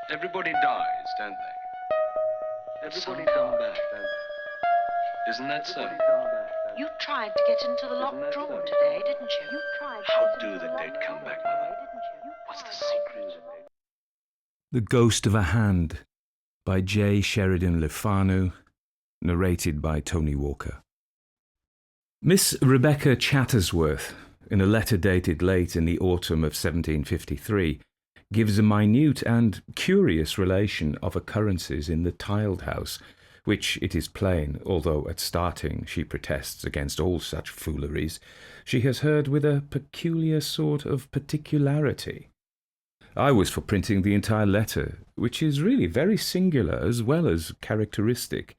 Everybody dies, don't they? Everybody come back, don't they? Isn't that so? You tried to get into the locked room today, didn't you? How do the dead come back, Mother? What's the secret? The Ghost of a Hand by J. Sheridan Fanu, narrated by Tony Walker. Miss Rebecca Chattersworth, in a letter dated late in the autumn of 1753, gives a minute and curious relation of occurrences in the tiled house, which, it is plain, although at starting she protests against all such fooleries, she has heard with a peculiar sort of particularity. I was for printing the entire letter, which is really very singular as well as characteristic,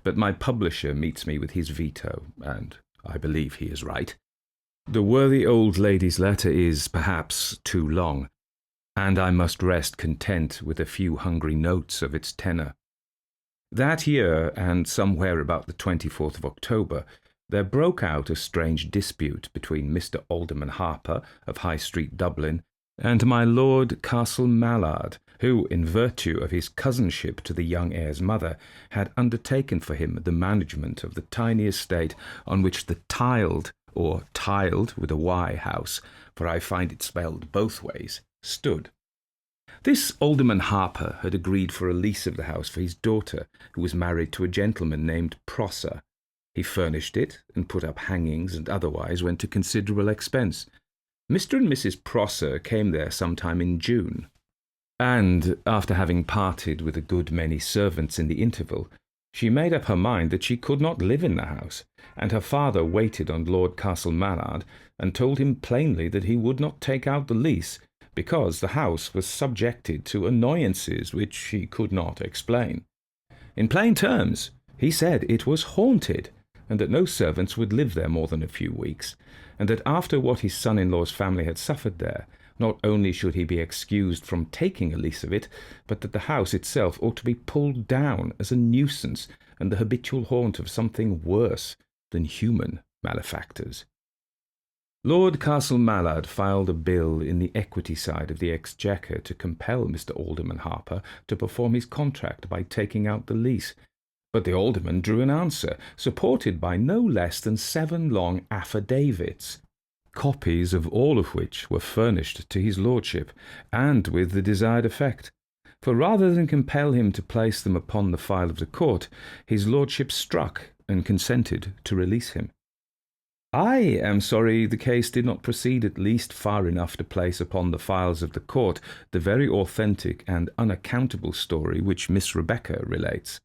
but my publisher meets me with his veto, and I believe he is right. The worthy old lady's letter is, perhaps, too long, and I must rest content with a few hungry notes of its tenor. That year, and somewhere about the 24th of October, there broke out a strange dispute between Mr. Alderman Harper of High Street, Dublin, and my Lord Castle Mallard, who, in virtue of his cousinship to the young heir's mother, had undertaken for him the management of the tiny estate on which the tiled, or tiled with a Y house, for I find it spelled both ways, stood. This Alderman Harper had agreed for a lease of the house for his daughter, who was married to a gentleman named Prosser. He furnished it, and put up hangings, and otherwise went to considerable expense. Mr. and Mrs. Prosser came there sometime in June, and, after having parted with a good many servants in the interval, she made up her mind that she could not live in the house, and her father waited on Lord Castle Mallard, and told him plainly that he would not take out the lease, because the house was subjected to annoyances which he could not explain. In plain terms, he said it was haunted, and that no servants would live there more than a few weeks, and that after what his son-in-law's family had suffered there, not only should he be excused from taking a lease of it, but that the house itself ought to be pulled down as a nuisance and the habitual haunt of something worse than human malefactors. Lord Castle Mallard filed a bill in the equity side of the Exchequer to compel Mr. Alderman Harper to perform his contract by taking out the lease, but the alderman drew an answer, supported by no less than 7 long affidavits, copies of all of which were furnished to his lordship, and with the desired effect. For rather than compel him to place them upon the file of the court, his lordship struck and consented to release him. I am sorry the case did not proceed at least far enough to place upon the files of the court the very authentic and unaccountable story which Miss Rebecca relates.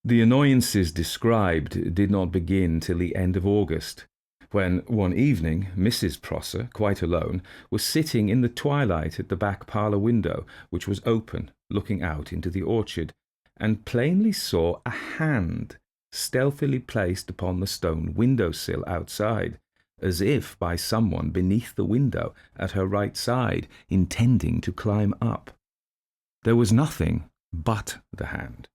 The annoyances described did not begin till the end of August, when one evening Mrs. Prosser, quite alone, was sitting in the twilight at the back parlour window, which was open, looking out into the orchard, and plainly saw a hand stealthily placed upon the stone window-sill outside, as if by someone beneath the window at her right side, intending to climb up. There was nothing but the hand,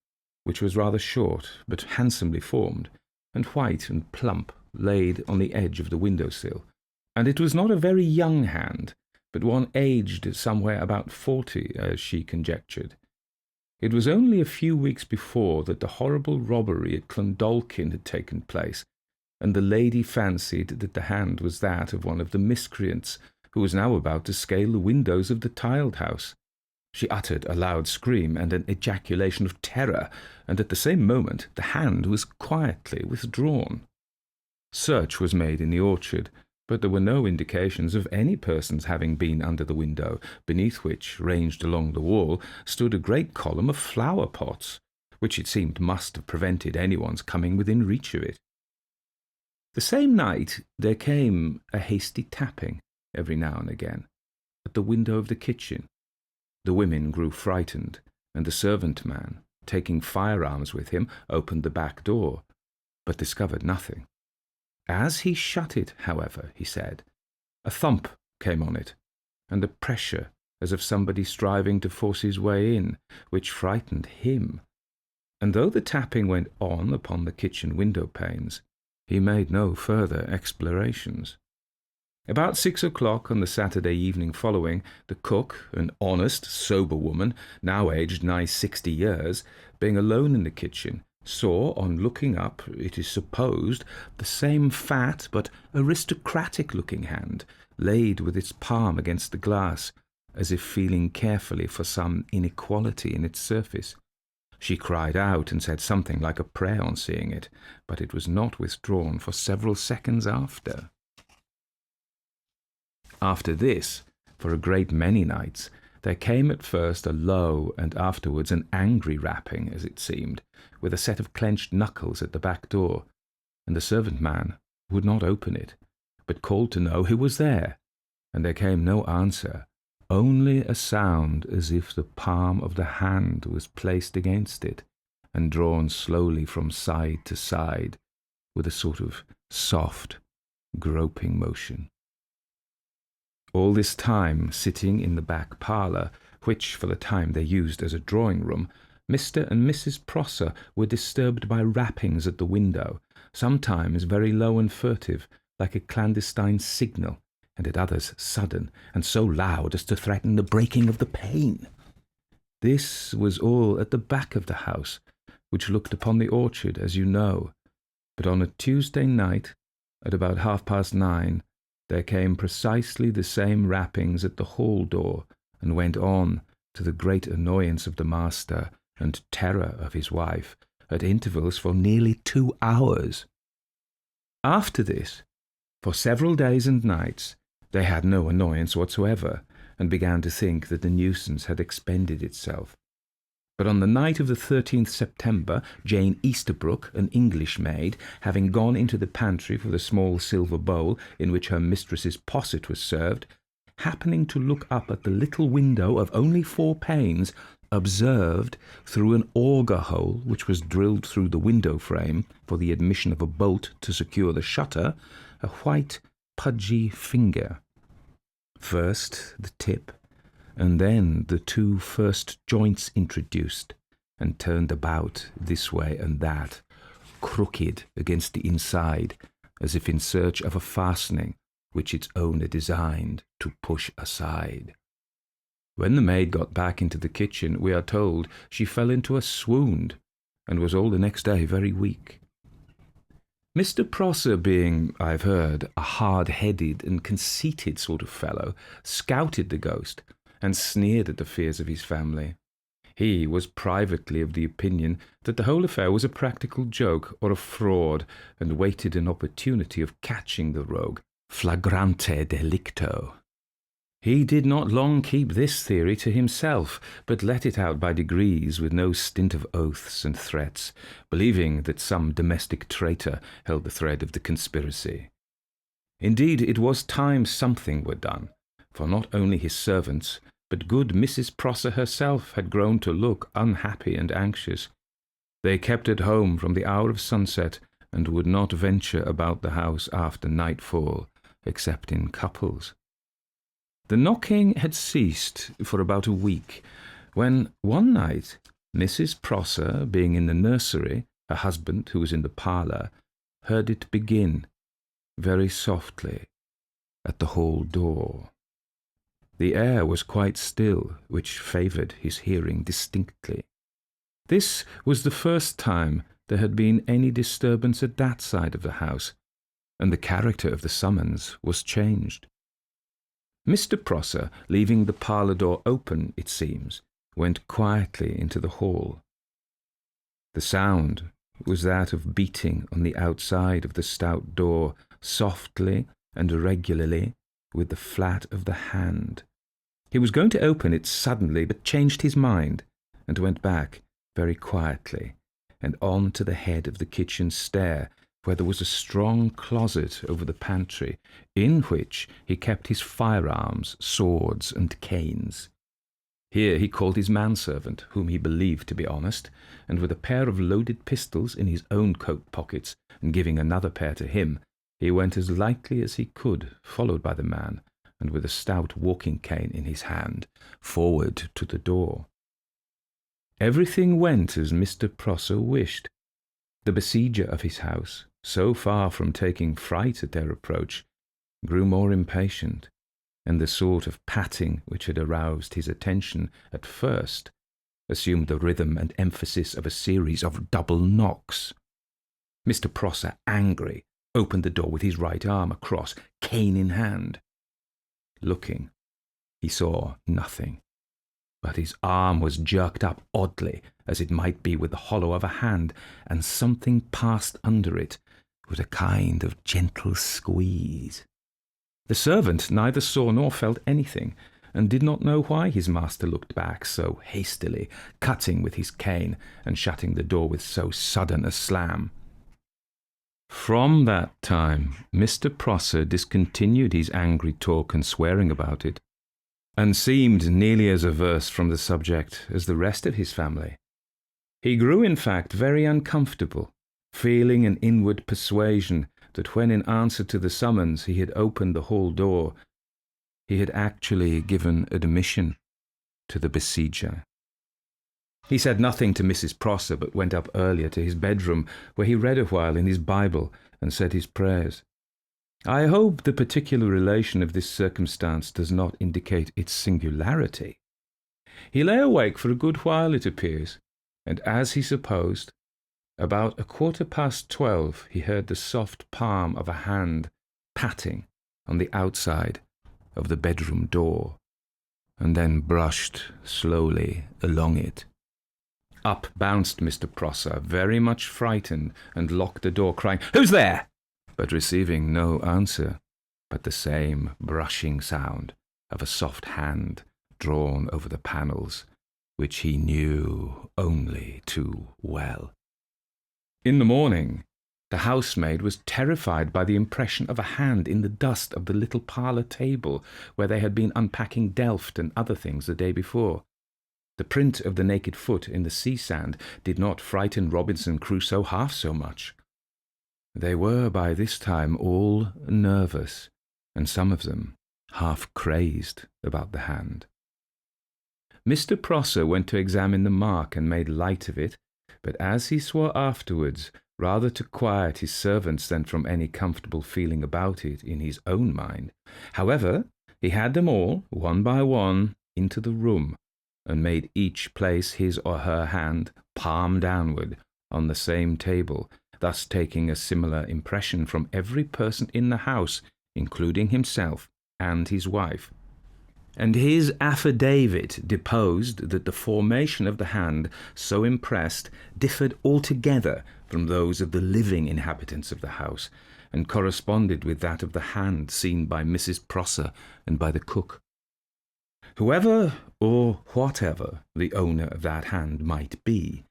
which was rather short, but handsomely formed, and white and plump, laid on the edge of the window-sill, and it was not a very young hand, but one aged somewhere about 40, as she conjectured. It was only a few weeks before that the horrible robbery at Clondalkin had taken place, and the lady fancied that the hand was that of one of the miscreants, who was now about to scale the windows of the tiled house. She uttered a loud scream and an ejaculation of terror, and at the same moment the hand was quietly withdrawn. Search was made in the orchard, but there were no indications of any persons having been under the window, beneath which, ranged along the wall, stood a great column of flower-pots, which it seemed must have prevented anyone's coming within reach of it. The same night there came a hasty tapping, every now and again, at the window of the kitchen. The women grew frightened, and the servant-man, taking firearms with him, opened the back door, but discovered nothing. As he shut it, however, he said, a thump came on it, and a pressure as of somebody striving to force his way in, which frightened him. And though the tapping went on upon the kitchen window-panes, he made no further explorations. About 6 o'clock on the Saturday evening following, the cook, an honest, sober woman, now aged nigh 60 years, being alone in the kitchen, saw, on looking up, it is supposed, the same fat but aristocratic-looking hand, laid with its palm against the glass, as if feeling carefully for some inequality in its surface. She cried out and said something like a prayer on seeing it, but it was not withdrawn for several seconds after. After this, for a great many nights, there came at first a low and afterwards an angry rapping, as it seemed, with a set of clenched knuckles at the back door, and the servant-man would not open it, but called to know who was there, and there came no answer, only a sound as if the palm of the hand was placed against it and drawn slowly from side to side with a sort of soft, groping motion. All this time, sitting in the back parlour, which for the time they used as a drawing-room, Mr. and Mrs. Prosser were disturbed by rappings at the window, sometimes very low and furtive, like a clandestine signal, and at others sudden, and so loud as to threaten the breaking of the pane. This was all at the back of the house, which looked upon the orchard, as you know, but on a Tuesday night, at about 9:30, there came precisely the same rappings at the hall door, and went on, to the great annoyance of the master and terror of his wife, at intervals for nearly 2 hours. After this, for several days and nights, they had no annoyance whatsoever, and began to think that the nuisance had expended itself. But on the night of the 13th September, Jane Easterbrook, an English maid, having gone into the pantry for the small silver bowl in which her mistress's posset was served, happening to look up at the little window of only 4 panes, observed, through an auger hole which was drilled through the window frame for the admission of a bolt to secure the shutter, a white, pudgy finger. First the tip, and then the 2 first joints introduced, and turned about this way and that, crooked against the inside, as if in search of a fastening which its owner designed to push aside. When the maid got back into the kitchen, we are told she fell into a swoon, and was all the next day very weak. Mr. Prosser being, I've heard, a hard-headed and conceited sort of fellow, scouted the ghost, and sneered at the fears of his family. He was privately of the opinion that the whole affair was a practical joke or a fraud, and waited an opportunity of catching the rogue, flagrante delicto. He did not long keep this theory to himself, but let it out by degrees with no stint of oaths and threats, believing that some domestic traitor held the thread of the conspiracy. Indeed, it was time something were done, for not only his servants, but good Mrs. Prosser herself had grown to look unhappy and anxious. They kept at home from the hour of sunset, and would not venture about the house after nightfall, except in couples. The knocking had ceased for about a week, when one night Mrs. Prosser, being in the nursery, her husband, who was in the parlour, heard it begin, very softly, at the hall door. The air was quite still, which favoured his hearing distinctly. This was the first time there had been any disturbance at that side of the house, and the character of the summons was changed. Mr. Prosser, leaving the parlour door open, it seems, went quietly into the hall. The sound was that of beating on the outside of the stout door, softly and regularly, with the flat of the hand. He was going to open it suddenly, but changed his mind, and went back very quietly, and on to the head of the kitchen stair, where there was a strong closet over the pantry, in which he kept his firearms, swords, and canes. Here he called his manservant, whom he believed to be honest, and with a pair of loaded pistols in his own coat pockets, and giving another pair to him, he went as lightly as he could, followed by the man, and with a stout walking cane in his hand, forward to the door. Everything went as Mr. Prosser wished. The besieger of his house, so far from taking fright at their approach, grew more impatient, and the sort of patting which had aroused his attention at first assumed the rhythm and emphasis of a series of double knocks. Mr. Prosser, angry, opened the door with his right arm across, cane in hand. Looking, he saw nothing, but his arm was jerked up oddly, as it might be with the hollow of a hand, and something passed under it with a kind of gentle squeeze. The servant neither saw nor felt anything, and did not know why his master looked back so hastily, cutting with his cane and shutting the door with so sudden a slam. From that time, Mr. Prosser discontinued his angry talk and swearing about it, and seemed nearly as averse from the subject as the rest of his family. He grew, in fact, very uncomfortable, feeling an inward persuasion that when in answer to the summons he had opened the hall door, he had actually given admission to the besieger. He said nothing to Mrs. Prosser, but went up earlier to his bedroom, where he read a while in his Bible and said his prayers. I hope the particular relation of this circumstance does not indicate its singularity. He lay awake for a good while, it appears, and as he supposed, about 12:15 he heard the soft palm of a hand patting on the outside of the bedroom door, and then brushed slowly along it. Up bounced Mr. Prosser, very much frightened, and locked the door, crying, "Who's there?" but receiving no answer, but the same brushing sound of a soft hand drawn over the panels, which he knew only too well. In the morning, the housemaid was terrified by the impression of a hand in the dust of the little parlour table, where they had been unpacking delft and other things the day before. The print of the naked foot in the sea sand did not frighten Robinson Crusoe half so much. They were by this time all nervous, and some of them half crazed about the hand. Mr. Prosser went to examine the mark and made light of it, but as he swore afterwards, rather to quiet his servants than from any comfortable feeling about it in his own mind. However, he had them all, one by one, into the room, and made each place his or her hand, palm downward, on the same table, thus taking a similar impression from every person in the house, including himself and his wife. And his affidavit deposed that the formation of the hand so impressed differed altogether from those of the living inhabitants of the house, and corresponded with that of the hand seen by Mrs. Prosser and by the cook. Whoever or whatever the owner of that hand might be,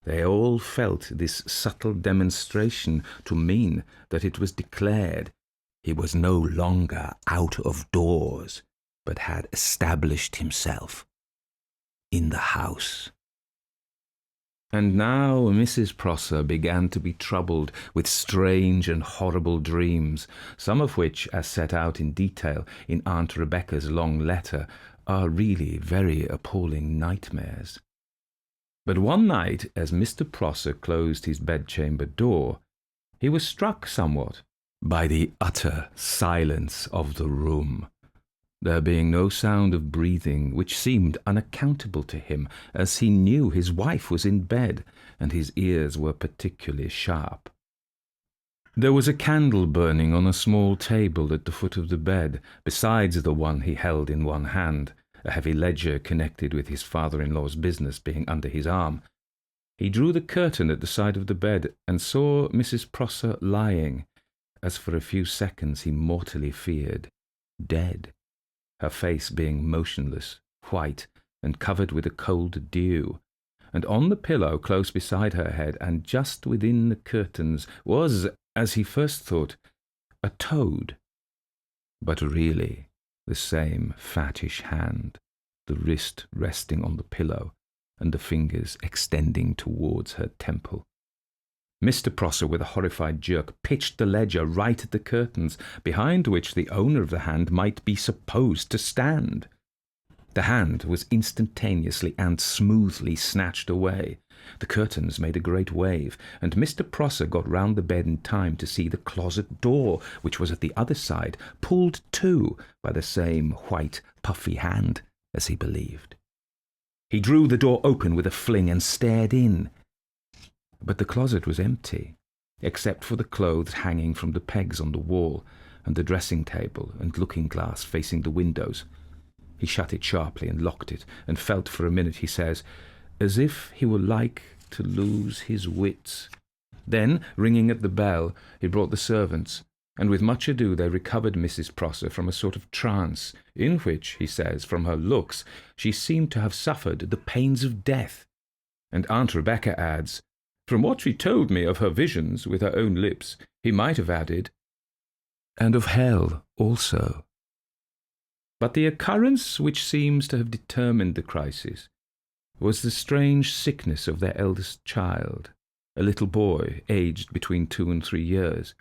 they all felt this subtle demonstration to mean that it was declared he was no longer out of doors, but had established himself in the house. And now Mrs. Prosser began to be troubled with strange and horrible dreams, some of which, as set out in detail in Aunt Rebecca's long letter, are really very appalling nightmares. But one night, as Mr. Prosser closed his bedchamber door, he was struck somewhat by the utter silence of the room, there being no sound of breathing, which seemed unaccountable to him, as he knew his wife was in bed, and his ears were particularly sharp. There was a candle burning on a small table at the foot of the bed, besides the one he held in one hand, a heavy ledger connected with his father-in-law's business being under his arm. He drew the curtain at the side of the bed, and saw Mrs. Prosser lying, as for a few seconds he mortally feared, dead, her face being motionless, white, and covered with a cold dew, and on the pillow close beside her head, and just within the curtains, was, as he first thought, a toad, but really the same fattish hand, the wrist resting on the pillow, and the fingers extending towards her temple. Mr. Prosser, with a horrified jerk, pitched the ledger right at the curtains, behind which the owner of the hand might be supposed to stand. The hand was instantaneously and smoothly snatched away, The curtains made a great wave, and Mr. Prosser got round the bed in time to see the closet door, which was at the other side, pulled to by the same white, puffy hand, as he believed. He drew the door open with a fling and stared in. But the closet was empty, except for the clothes hanging from the pegs on the wall, and the dressing table and looking-glass facing the windows. He shut it sharply and locked it, and felt for a minute, he says, as if he were like to lose his wits. Then, ringing at the bell, he brought the servants, and with much ado they recovered Mrs. Prosser from a sort of trance, in which, he says, from her looks, she seemed to have suffered the pains of death. And Aunt Rebecca adds, from what she told me of her visions with her own lips, he might have added, and of hell also. But the occurrence which seems to have determined the crisis was the strange sickness of their eldest child, a little boy aged between 2 and 3 years.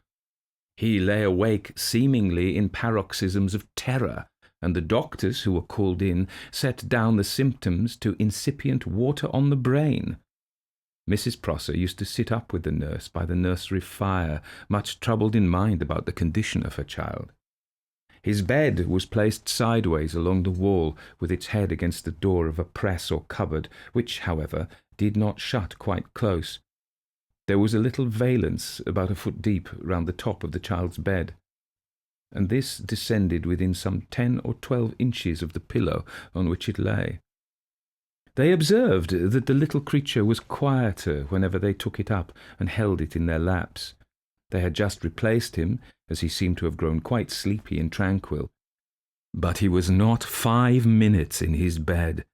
He lay awake seemingly in paroxysms of terror, and the doctors who were called in set down the symptoms to incipient water on the brain. Mrs. Prosser used to sit up with the nurse by the nursery fire, much troubled in mind about the condition of her child. His bed was placed sideways along the wall, with its head against the door of a press or cupboard, which, however, did not shut quite close. There was a little valance about a foot deep round the top of the child's bed, and this descended within some 10 or 12 inches of the pillow on which it lay. They observed that the little creature was quieter whenever they took it up and held it in their laps. They had just replaced him, as he seemed to have grown quite sleepy and tranquil. But he was not 5 minutes in his bed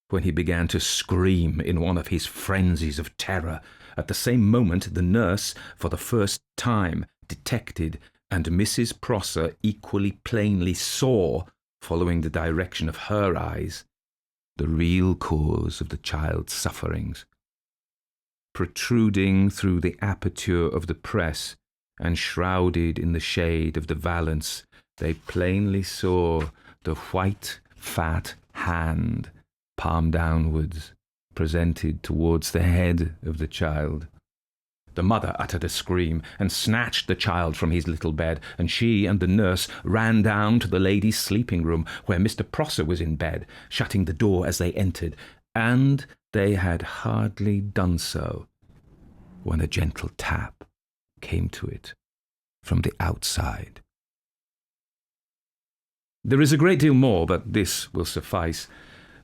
when he began to scream in one of his frenzies of terror. At the same moment the nurse, for the first time, detected, and Mrs. Prosser equally plainly saw, following the direction of her eyes, the real cause of the child's sufferings. Protruding through the aperture of the press, and shrouded in the shade of the valance, they plainly saw the white, fat hand, palm downwards, presented towards the head of the child. The mother uttered a scream and snatched the child from his little bed, and she and the nurse ran down to the ladies' sleeping room, where Mr. Prosser was in bed, shutting the door as they entered, and they had hardly done so when a gentle tap came to it from the outside. There is a great deal more, but this will suffice.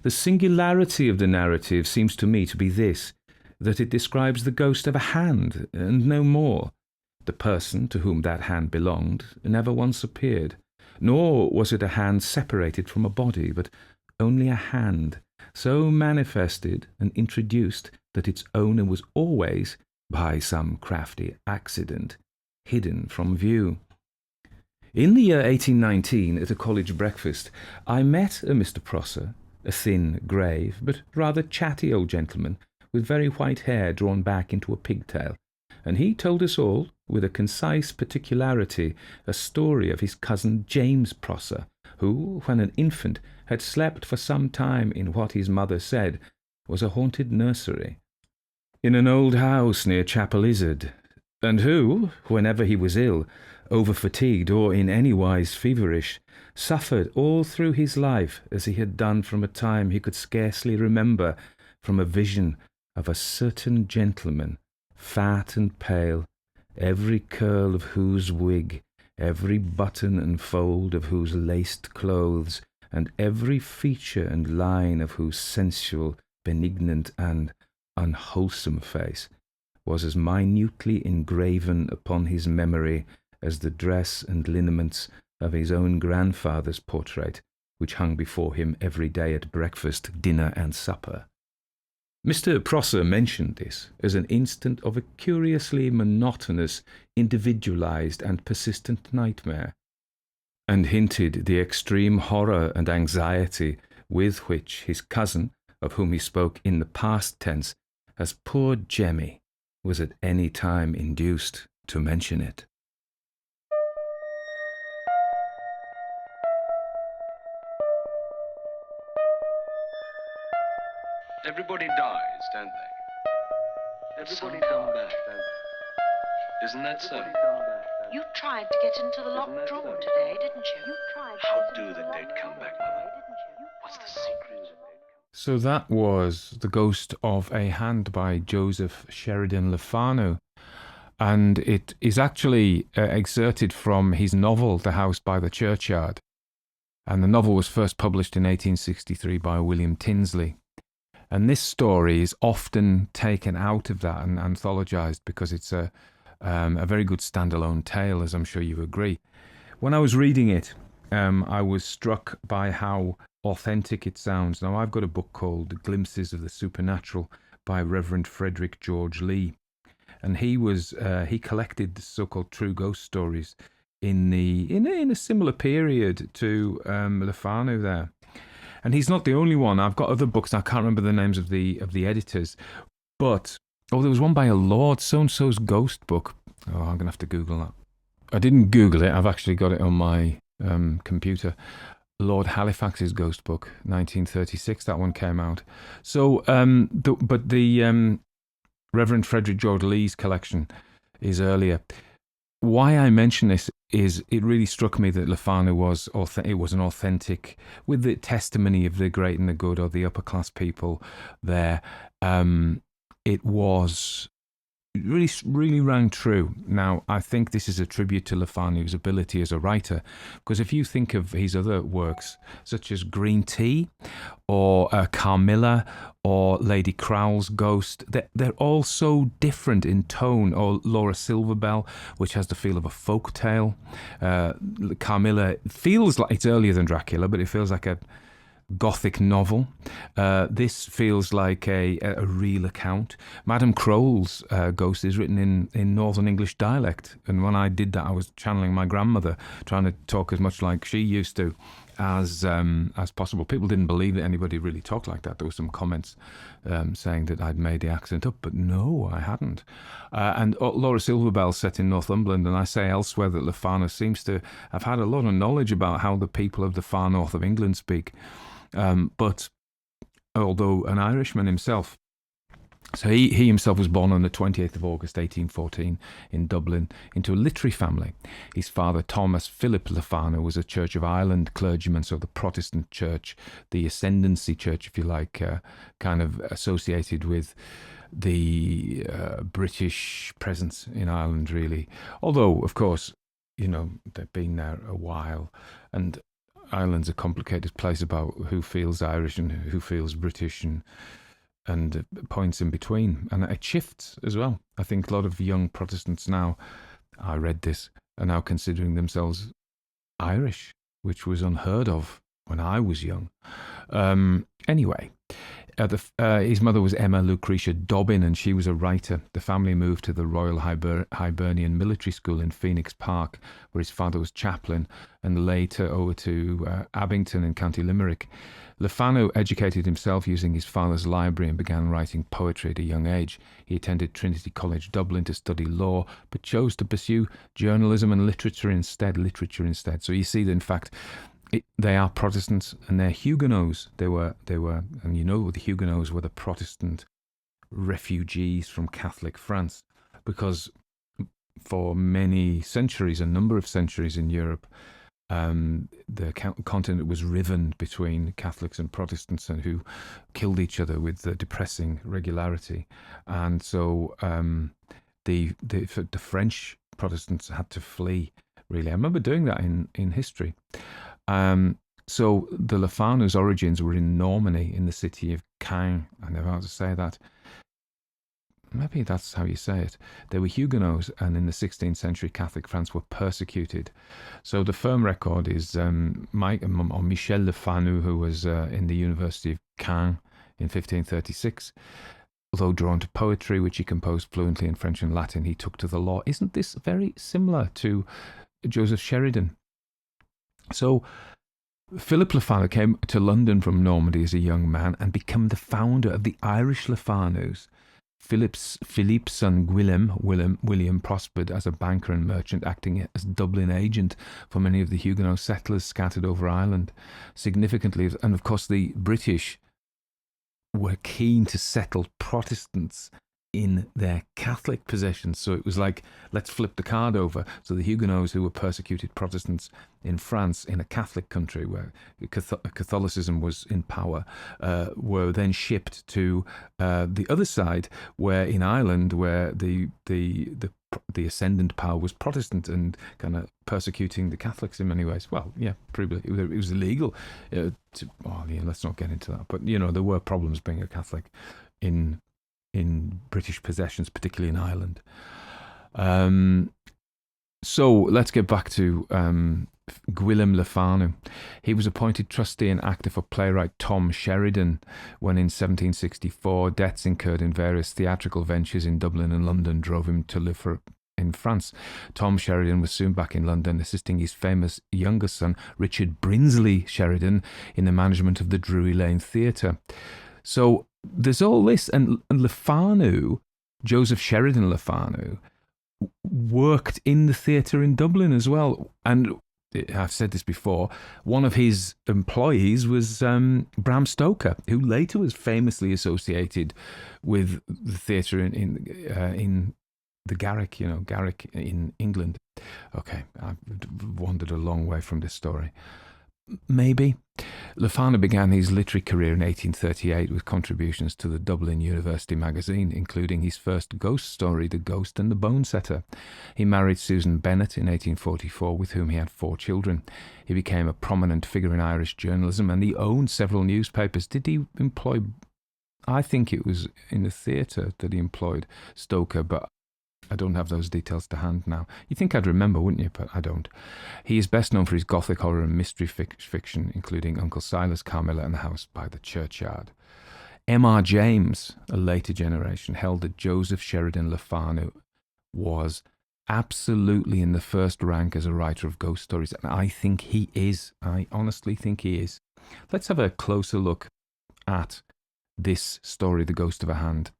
The singularity of the narrative seems to me to be this, that it describes the ghost of a hand, and no more. The person to whom that hand belonged never once appeared, nor was it a hand separated from a body, but only a hand, so manifested and introduced that its owner was always, by some crafty accident, hidden from view. In the year 1819, at a college breakfast, I met a Mr. Prosser, a thin, grave, but rather chatty old gentleman, with very white hair drawn back into a pigtail, and he told us all, with a concise particularity, a story of his cousin James Prosser, who, when an infant, had slept for some time in what his mother said was a haunted nursery, in an old house near Chapel Izard, and who, whenever he was ill, over-fatigued, or in any wise feverish, suffered all through his life as he had done from a time he could scarcely remember, from a vision of a certain gentleman, fat and pale, every curl of whose wig, every button and fold of whose laced clothes, and every feature and line of whose sensual, benignant, and unwholesome face was as minutely engraven upon his memory as the dress and lineaments of his own grandfather's portrait, which hung before him every day at breakfast, dinner, and supper. Mr. Prosser mentioned this as an instant of a curiously monotonous, individualized, and persistent nightmare, and hinted the extreme horror and anxiety with which his cousin, of whom he spoke in the past tense, as poor Jemmy, was at any time induced to mention it. Everybody dies, don't they? Everybody come back, don't they? Isn't that so? You tried to get into the locked room today, didn't you? How do the dead come back, Mother? What's the secret? So that was The Ghost of a Hand by Joseph Sheridan Le Fanu. And it is actually excerpted from his novel, The House by the Churchyard. And the novel was first published in 1863 by William Tinsley. And this story is often taken out of that and anthologized because it's a very good standalone tale, as I'm sure you agree. When I was reading it, I was struck by how authentic it sounds. Now, I've got a book called Glimpses of the Supernatural by Reverend Frederick George Lee. And he collected the so-called true ghost stories in a similar period to Le Fanu there. And he's not the only one. I've got other books. I can't remember the names of the editors, but there was one by a Lord So-and-so's Ghost book. Oh, I'm gonna have to Google that. I didn't Google it. I've actually got it on my computer. Lord Halifax's Ghost book, 1936. That one came out. So, the Reverend Frederick George Lee's collection is earlier. Why I mention this is it really struck me that Le Fanu was an authentic, with the testimony of the great and the good or the upper class people there. It was really rang true. Now, I think this is a tribute to Le Fanu's ability as a writer, because if you think of his other works, such as Green Tea, or Carmilla, or Lady Crowell's Ghost, they're all so different in tone, or Laura Silverbell, which has the feel of a folk tale. Carmilla feels like it's earlier than Dracula, but it feels like a Gothic novel. This feels like a real account. Madame Crowell's Ghost is written in Northern English dialect, and when I did that, I was channeling my grandmother, trying to talk as much like she used to as possible. People didn't believe that anybody really talked like that. There were some comments saying that I'd made the accent up, but no, I hadn't. And Laura Silverbell set in Northumberland, and I say elsewhere that Le Fanu seems to have had a lot of knowledge about how the people of the far north of England speak. But although an Irishman himself, so he himself was born on the 28th of August 1814 in Dublin into a literary family. His father, Thomas Philip Le Fanu, was a Church of Ireland clergyman, so the Protestant church, the ascendancy church, if you like, kind of associated with the British presence in Ireland, really. Although, of course, they've been there a while, and Ireland's a complicated place about who feels Irish and who feels British and points in between. And it shifts as well. I think a lot of young Protestants now, I read this, are now considering themselves Irish, which was unheard of when I was young. Anyway, his mother was Emma Lucretia Dobbin, and she was a writer. The family moved to the Royal Hibernian Military School in Phoenix Park, where his father was chaplain, and later over to Abington in County Limerick. Le Fanu educated himself using his father's library and began writing poetry at a young age. He attended Trinity College Dublin to study law, but chose to pursue journalism and literature instead. So you see that, in fact, they are Protestants and they're Huguenots. They were, and the Huguenots were the Protestant refugees from Catholic France, because for many centuries, a number of centuries in Europe, the continent was riven between Catholics and Protestants, and who killed each other with depressing regularity. And so the French Protestants had to flee. Really, I remember doing that in history. So the Le Fanu's origins were in Normandy, in the city of Caen. I never know how to say that. Maybe that's how you say it. They were Huguenots, and in the 16th century, Catholic France were persecuted. So the firm record is Michel Le Fanu, who was in the University of Caen in 1536. Although drawn to poetry, which he composed fluently in French and Latin, he took to the law. Isn't this very similar to Joseph Sheridan? So Philip Le Fanu came to London from Normandy as a young man and became the founder of the Irish Le Fanus. Philippe's son William prospered as a banker and merchant, acting as Dublin agent for many of the Huguenot settlers scattered over Ireland. Significantly, and of course the British were keen to settle Protestants in their Catholic possessions. So it was like, let's flip the card over. So the Huguenots, who were persecuted Protestants in France, in a Catholic country where Catholicism was in power, were then shipped to the other side, where in Ireland, where the ascendant power was Protestant and kind of persecuting the Catholics in many ways. Well, yeah, probably it was illegal. Let's not get into that. But there were problems being a Catholic in British possessions, particularly in Ireland. So let's get back to Gwilym Le Fanu. He was appointed trustee and actor for playwright Tom Sheridan when in 1764 debts incurred in various theatrical ventures in Dublin and London drove him to live in France. Tom Sheridan was soon back in London, assisting his famous younger son, Richard Brinsley Sheridan, in the management of the Drury Lane Theatre. So there's all this, and Le Fanu, Joseph Sheridan Le Fanu, worked in the theatre in Dublin as well. And I've said this before, one of his employees was Bram Stoker, who later was famously associated with the theatre in the Garrick, Garrick in England. Okay, I've wandered a long way from this story. Maybe. Le Fanu began his literary career in 1838 with contributions to the Dublin University magazine, including his first ghost story, The Ghost and the Bone Setter. He married Susan Bennett in 1844, with whom he had 4 children. He became a prominent figure in Irish journalism, and he owned several newspapers. Did he employ... I think it was in the theatre that he employed Stoker, but I don't have those details to hand now. You'd think I'd remember, wouldn't you? But I don't. He is best known for his gothic horror and mystery fiction, including Uncle Silas, Carmilla and the House by the Churchyard. M.R. James, a later generation, held that Joseph Sheridan Le Fanu was absolutely in the first rank as a writer of ghost stories, and I think he is. I honestly think he is. Let's have a closer look at this story, The Ghost of a Hand.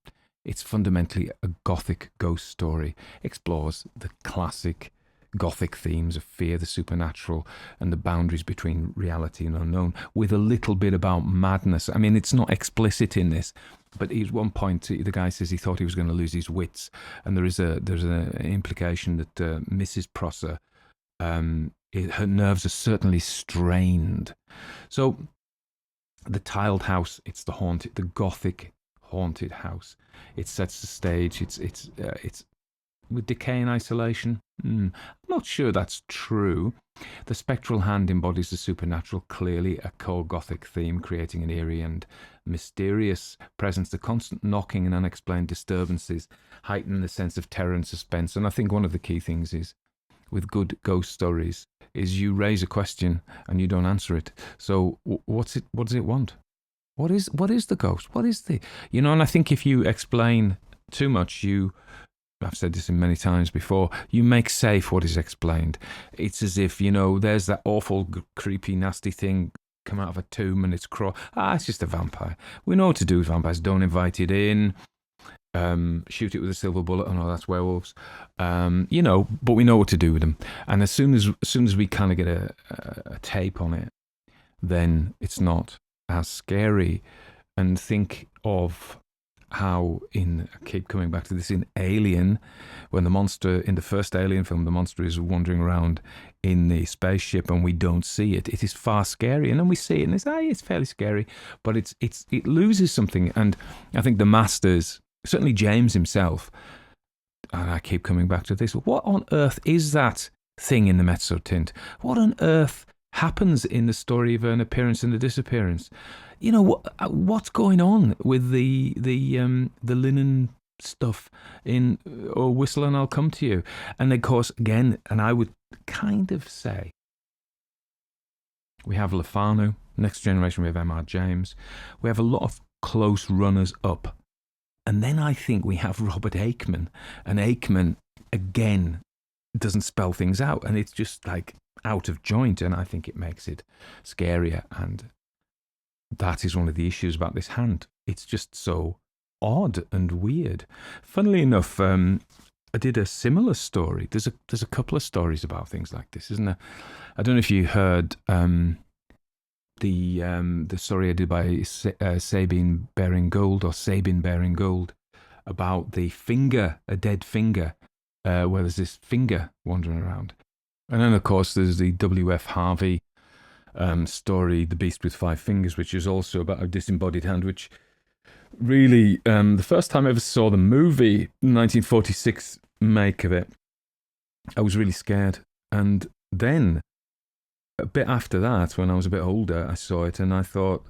It's fundamentally a gothic ghost story, explores the classic gothic themes of fear, the supernatural, and the boundaries between reality and unknown, with a little bit about madness. I mean, it's not explicit in this, but at one point the guy says he thought he was going to lose his wits, and there's an implication that Mrs. Prosser, her nerves are certainly strained. So the tiled house, it's the gothic haunted house. It sets the stage. It's with decay and isolation. I'm not sure that's true. The spectral hand embodies the supernatural, clearly a core gothic theme, creating an eerie and mysterious presence. The constant knocking and unexplained disturbances heighten the sense of terror and suspense. And I think one of the key things is, with good ghost stories, is you raise a question and you don't answer it. So what does it want? What is the ghost? What is and I think if you explain too much, I've said this many times before, you make safe what is explained. It's as if, there's that awful, creepy, nasty thing come out of a tomb and it's it's just a vampire. We know what to do with vampires. Don't invite it in. Shoot it with a silver bullet. Oh no, that's werewolves. But we know what to do with them. And as soon as we kind of get a tape on it, then it's not as scary. And think of how I keep coming back to this, in Alien, when the monster, in the first Alien film, the monster is wandering around in the spaceship and we don't see it. It is far scarier, and then we see it and it's fairly scary, but it loses something. And I think the masters, certainly James himself, and I keep coming back to this, what on earth is that thing in the mezzo tint? What on earth happens in the story of an appearance and a disappearance? What's going on with the linen stuff in Whistle and I'll Come to You? And of course, again, and I would kind of say, we have Le Fanu, next generation we have M.R. James, we have a lot of close runners up. And then I think we have Robert Aikman, and Aikman, again, doesn't spell things out, and it's just like out of joint, and I think it makes it scarier. And that is one of the issues about this hand. It's just so odd and weird. Funnily enough, I did a similar story. There's a couple of stories about things like this, isn't there? I don't know if you heard the story I did by Sabine Baring Gould, about the finger, a dead finger, where there's this finger wandering around. And then, of course, there's the W.F. Harvey story, The Beast with Five Fingers, which is also about a disembodied hand, which really, the first time I ever saw the movie, 1946 make of it, I was really scared. And then, a bit after that, when I was a bit older, I saw it and I thought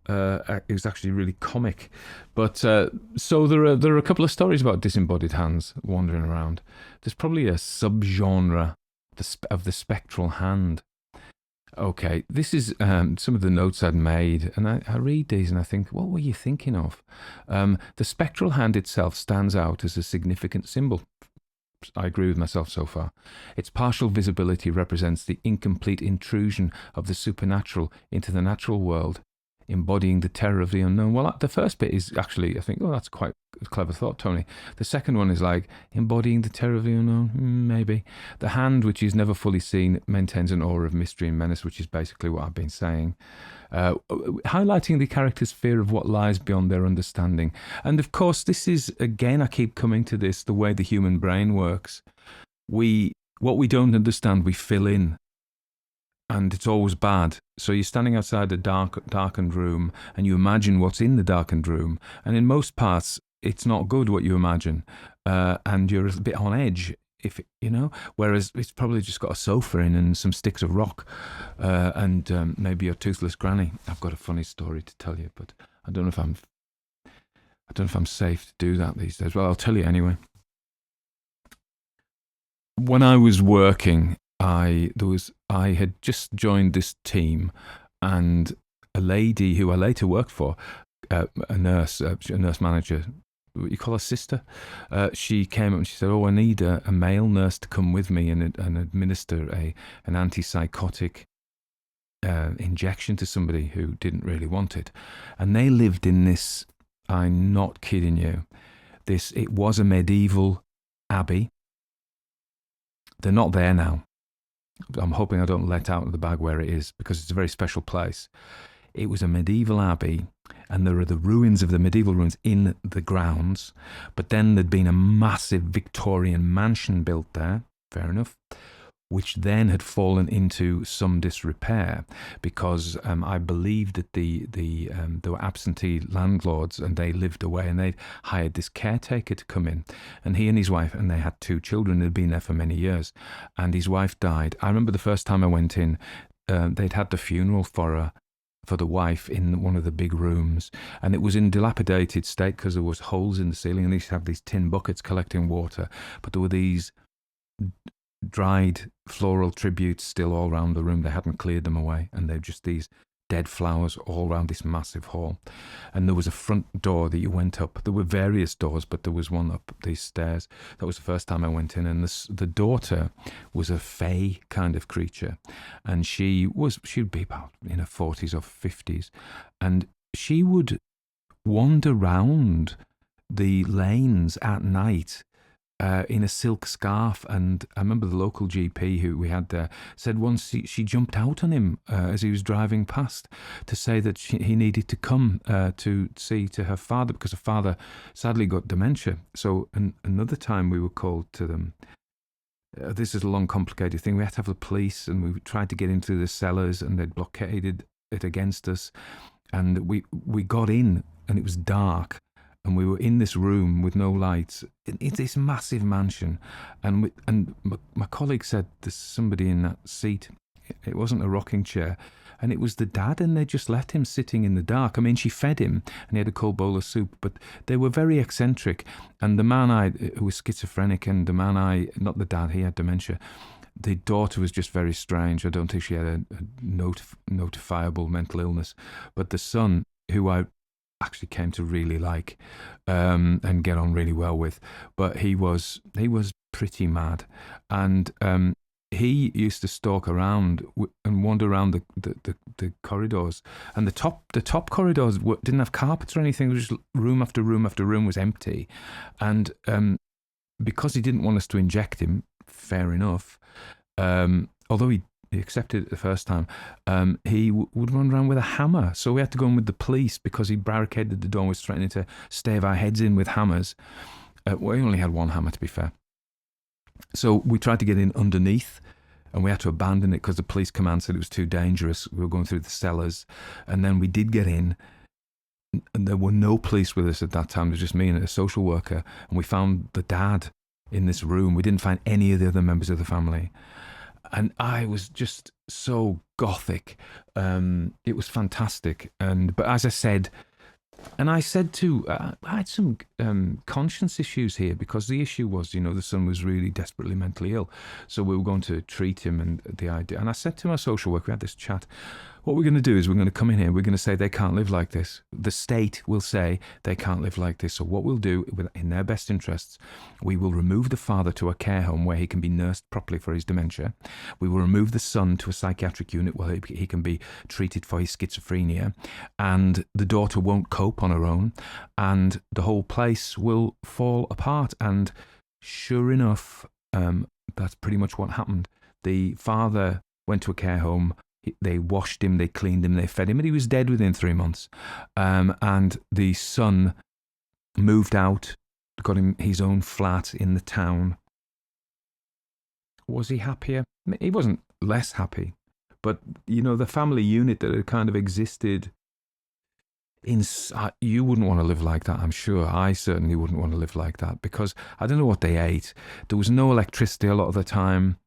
it was actually really comic. But so there are a couple of stories about disembodied hands wandering around. There's probably a subgenre of the spectral hand. Okay, this is some of the notes I'd made, and I read these and I think, what were you thinking of? The spectral hand itself stands out as a significant symbol. I agree with myself so far. Its partial visibility represents the incomplete intrusion of the supernatural into the natural world, embodying the terror of the unknown. Well, the first bit is actually, I think, oh, that's quite a clever thought, Tony. The second one is like, embodying the terror of the unknown? Maybe. The hand, which is never fully seen, maintains an aura of mystery and menace, which is basically what I've been saying. Highlighting the character's fear of what lies beyond their understanding. And of course, this is, again, I keep coming to this, the way the human brain works. What we don't understand, we fill in. And it's always bad. So you're standing outside a darkened room and you imagine what's in the darkened room. And in most parts, it's not good what you imagine. And you're a bit on edge, whereas it's probably just got a sofa in and some sticks of rock and maybe your toothless granny. I've got a funny story to tell you, but I don't know if I'm safe to do that these days. Well, I'll tell you anyway. When I was working, I had just joined this team, and a lady who I later worked for, a nurse manager, what you call her sister, she came up and she said, "Oh, I need a male nurse to come with me and administer an antipsychotic injection to somebody who didn't really want it." And they lived in this, I'm not kidding you, it was a medieval abbey. They're not there now. I'm hoping I don't let out of the bag where it is, because it's a very special place. It was a medieval abbey, and there are the ruins of the medieval ruins in the grounds, but then there'd been a massive Victorian mansion built there, fair enough, which then had fallen into some disrepair because I believe that there were absentee landlords and they lived away, and they'd hired this caretaker to come in, and he and his wife, and they had 2 children, they'd been there for many years, and his wife died. I remember the first time I went in, they'd had the funeral for the wife in one of the big rooms, and it was in dilapidated state because there was holes in the ceiling, and they used to have these tin buckets collecting water, but there were these dried floral tributes still all around the room. They hadn't cleared them away, and they're just these dead flowers all around this massive hall. And there was a front door that you went up. There were various doors, but there was one up these stairs. That was the first time I went in, and the daughter was a fae kind of creature, and she'd be about in her 40s or 50s, and she would wander round the lanes at night in a silk scarf. And I remember the local GP who we had there said once she jumped out on him as he was driving past to say that he needed to come to see to her father, because her father sadly got dementia. So another time we were called to them. This is a long, complicated thing. We had to have the police, and we tried to get into the cellars, and they'd blockaded it against us. And we got in, and it was dark. And we were in this room with no lights. It's this massive mansion. And my colleague said there's somebody in that seat. It wasn't a rocking chair. And it was the dad, and they just let him sitting in the dark. I mean, she fed him, and he had a cold bowl of soup. But they were very eccentric. And the man who was schizophrenic, and the man not the dad, he had dementia. The daughter was just very strange. I don't think she had a notifiable mental illness. But the son, who I actually came to really like and get on really well with, but he was pretty mad, and he used to stalk around and wander around the corridors, and the top corridors didn't have carpets or anything. It was just room after room after room was empty, and because he didn't want us to inject him, fair enough, although he he accepted it the first time, he would run around with a hammer. So we had to go in with the police because he barricaded the door and was threatening to stave our heads in with hammers. We only had one hammer, to be fair. So we tried to get in underneath, and we had to abandon it because the police command said it was too dangerous. We were going through the cellars, and then we did get in, and there were no police with us at that time. It was just me and a social worker, and we found the dad in this room. We didn't find any of the other members of the family, and I was just so gothic. It was fantastic, but as I said, and I said too, I had some conscience issues here, because the issue was, the son was really desperately mentally ill. So we were going to treat him, and the idea. And I said to my social worker, we had this chat, what we're going to do is we're going to come in here, we're going to say they can't live like this. The state will say they can't live like this. So what we'll do, in their best interests, we will remove the father to a care home where he can be nursed properly for his dementia. We will remove the son to a psychiatric unit where he can be treated for his schizophrenia. And the daughter won't cope on her own. And the whole place will fall apart. And sure enough, that's pretty much what happened. The father went to a care home. They washed him, they cleaned him, they fed him, and he was dead within 3 months. And the son moved out, got him his own flat in the town. Was he happier? He wasn't less happy. But, the family unit that had kind of existed, you wouldn't want to live like that, I'm sure. I certainly wouldn't want to live like that, because I don't know what they ate. There was no electricity a lot of the time.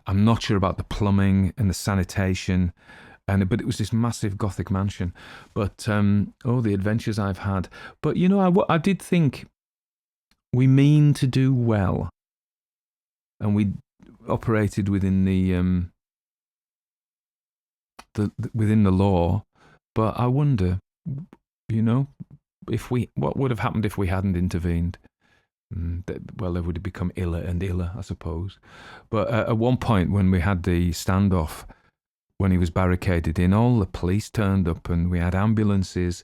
I'm not sure about the plumbing and the sanitation, but it was this massive Gothic mansion. But, the adventures I've had. But, I did think we mean to do well. And we operated within the within the law. But I wonder, what would have happened if we hadn't intervened? Well, they would have become iller and iller, I suppose. But at one point, when we had the standoff, when he was barricaded in, all the police turned up, and we had ambulances,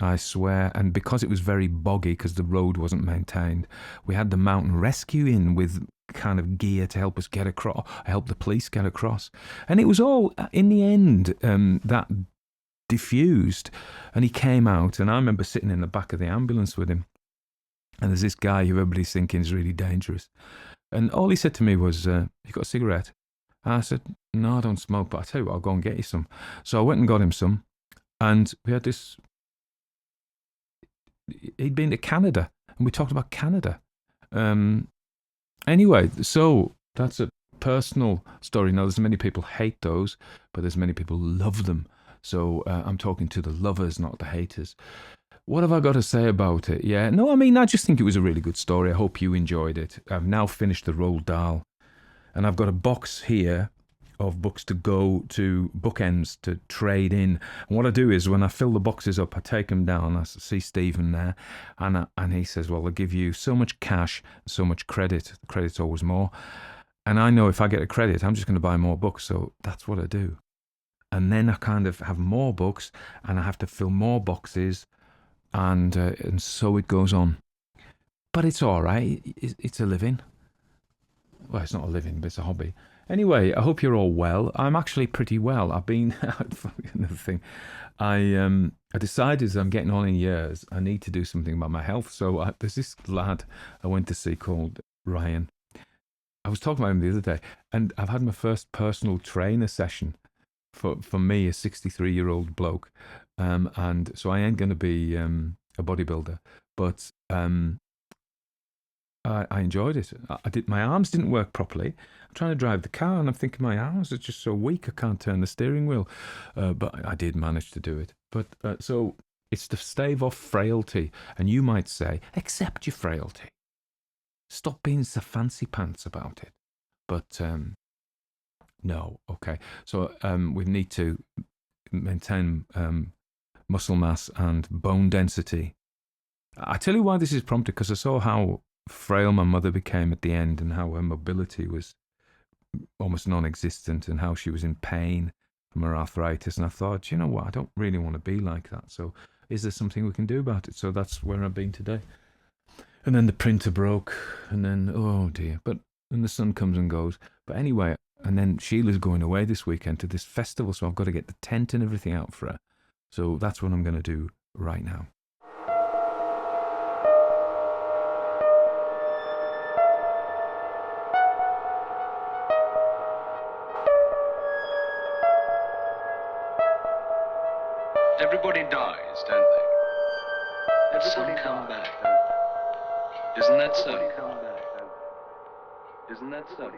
I swear. And because it was very boggy, because the road wasn't maintained, we had the mountain rescue in with kind of gear to help us get across, help the police get across. And it was all, in the end, that diffused. And he came out, and I remember sitting in the back of the ambulance with him. And there's this guy who everybody's thinking is really dangerous. And all he said to me was, you got a cigarette? And I said, no, I don't smoke, but I'll tell you what, I'll go and get you some. So I went and got him some. And we had this... He'd been to Canada, and we talked about Canada. Anyway, so that's a personal story. Now, there's many people hate those, but there's many people love them. So I'm talking to the lovers, not the haters. What have I got to say about it? Yeah, no, I just think it was a really good story. I hope you enjoyed it. I've now finished the Roald Dahl, and I've got a box here of books to go to, bookends to trade in. And what I do is, when I fill the boxes up, I take them down. I see Stephen there, and he says, well, I'll give you so much cash, so much credit. The credit's always more. And I know if I get a credit, I'm just going to buy more books. So that's what I do. And then I kind of have more books, and I have to fill more boxes. And so it goes on. But it's all right. It's a living. Well, it's not a living, but it's a hobby. Anyway, I hope you're all well. I'm actually pretty well. I've been... Another thing. I decided, as I'm getting on in years, I need to do something about my health. So there's this lad I went to see called Ryan. I was talking about him the other day, and I've had my first personal trainer session for me, a 63-year-old bloke. And so I ain't going to be a bodybuilder, but I enjoyed it. My arms didn't work properly. I'm trying to drive the car, and I'm thinking my arms are just so weak I can't turn the steering wheel. But I did manage to do it. But so it's to stave off frailty. And you might say, accept your frailty. Stop being so fancy pants about it. But no, okay. So we need to maintain muscle mass and bone density. I tell you why this is prompted, because I saw how frail my mother became at the end, and how her mobility was almost non-existent, and how she was in pain from her arthritis. And I thought, you know what, I don't really want to be like that. So is there something we can do about it? So that's where I've been today. And then the printer broke, and then, oh dear. But then the sun comes and goes. But anyway, And then Sheila's going away this weekend to this festival, so I've got to get the tent and everything out for her. So that's what I'm going to do right now. Everybody dies, don't they? Everybody come back, don't they? Isn't that so? Isn't that so?